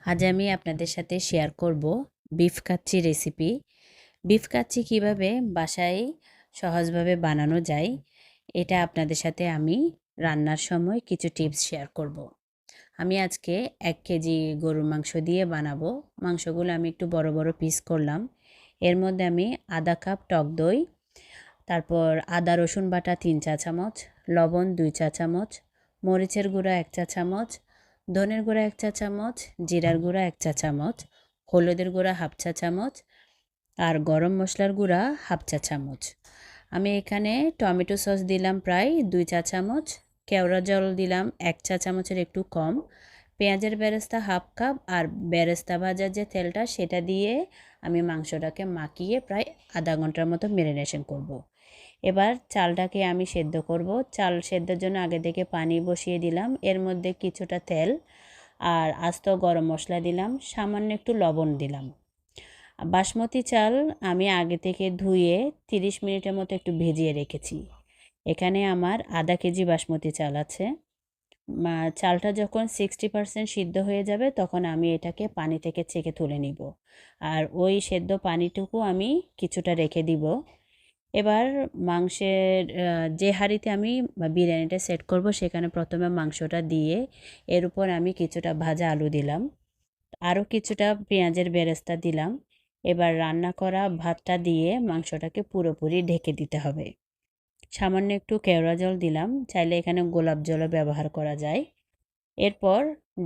আজ আমি আপনাদের সাথে শেয়ার করব beef kacchi recipe. Beef kacchi কীভাবে বাসায় সহজভাবে বানানো যায়, এটা আপনাদের সাথে আমি রান্নার সময় কিছু টিপস শেয়ার করব। আমি আজকে 1 কেজি গরুর মাংস দিয়ে বানাবো। মাংসগুলো আমি একটু বড় বড় পিস করলাম। এর মধ্যে আমি আধা কাপ টক দই, তারপর আদা রসুন বাটা 3 চা চামচ, লবণ 2 চা চামচ, মরিচের গুঁড়া 1 চা চামচ, ধনের গুঁড়া 1 চা চামচ, জিরার গুঁড়া 1 চা চামচ, হলুদের গুঁড়া 1/2 চা চামচ, আর গরম মশলার গুঁড়া 1/2 চা চামচ। আমি এখানে টমেটো সস দিলাম প্রায় 2 চা চামচ, কেওড়া জল দিলাম 1 চা চামচের একটু কম, পেঁয়াজের বেরেস্তা 1/2 কাপ, আর বেরেস্তা ভাজার যে তেলটা সেটা দিয়ে আমি মাংসটাকে মাখিয়ে প্রায় আধা ঘন্টার মতো ম্যারিনেশন করব। এবার চালটাকে আমি সেদ্ধ করব। চাল সেদ্ধর জন্য আগে থেকে পানি বসিয়ে দিলাম। এর মধ্যে কিছুটা তেল আর আস্ত গরম মশলা দিলাম, সামান্য একটু লবণ দিলাম। বাসমতি চাল আমি আগে থেকে ধুয়ে 30 মিনিটের মতো একটু ভিজিয়ে রেখেছি। এখানে আমার আধা কেজি বাসমতি চাল আছে। চালটা যখন 60% সিদ্ধ হয়ে যাবে তখন আমি এটাকে পানি থেকে ছেঁকে তুলে নিব, আর ওই সেদ্ধ পানিটুকু আমি কিছুটা রেখে দিব। এবার মাংসের যে হাঁড়িতে আমি বিরিয়ানিটা সেট করব সেখানে প্রথমে মাংসটা দিয়ে এর উপর আমি কিছুটা ভাজা আলু দিলাম, আরও কিছুটা পেঁয়াজের বেরেস্তা দিলাম। এবার রান্না করা ভাতটা দিয়ে মাংসটাকে পুরোপুরি ঢেকে দিতে হবে। সামান্য একটু কেওড়া জল দিলাম, চাইলে এখানে গোলাপ জলও ব্যবহার করা যায়। এরপর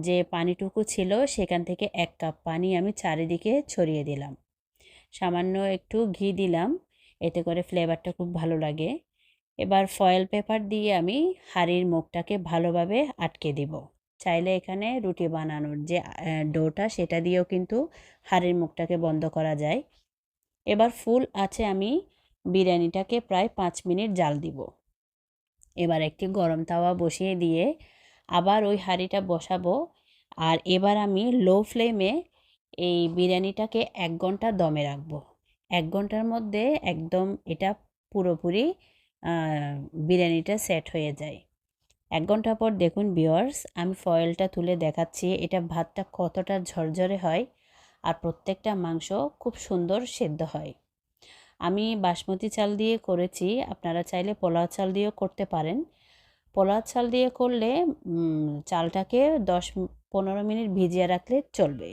যে পানিটুকু ছিল সেখান থেকে 1 কাপ পানি আমি চারিদিকে ছড়িয়ে দিলাম। সামান্য একটু ঘি দিলাম, এতে করে ফ্লেভারটা খুব ভালো লাগে। এবার ফয়েল পেপার দিয়ে আমি হাঁড়ির মুখটাকে ভালোভাবে আটকে দিব। চাইলে এখানে রুটি বানানোর যে ডোটা সেটা দিয়েও কিন্তু হাঁড়ির মুখটাকে বন্ধ করা যায়। এবার ফুল আছে আমি বিরিয়ানিটাকে প্রায় 5 মিনিট জাল দিব। এবার একটি গরম তাওয়া বসিয়ে দিয়ে আবার ওই হাঁড়িটা বসাবো, আর এবার আমি লো ফ্লেমে এই বিরিয়ানিটাকে 1 ঘন্টা দমে রাখবো। 1 ঘন্টার মধ্যে একদম এটা পুরোপুরি বিরিয়ানিটা সেট হয়ে যায়। 1 ঘন্টা পর দেখুন ভিউয়ার্স, আমি ফয়েলটা তুলে দেখাচ্ছি এটা ভাতটা কতটা ঝরঝরে হয়, আর প্রত্যেকটা মাংস খুব সুন্দর সেদ্ধ হয়। আমি বাসমতি চাল দিয়ে করেছি, আপনারা চাইলে পোলাও চাল দিয়েও করতে পারেন। পোলাও চাল দিয়ে করলে চালটাকে 10-15 মিনিট ভিজিয়ে রাখলে চলবে।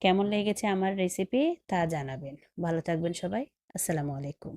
কেমন লেগেছে আমার রেসিপি তা জানাবেন। ভালো থাকবেন সবাই। আসসালামু আলাইকুম।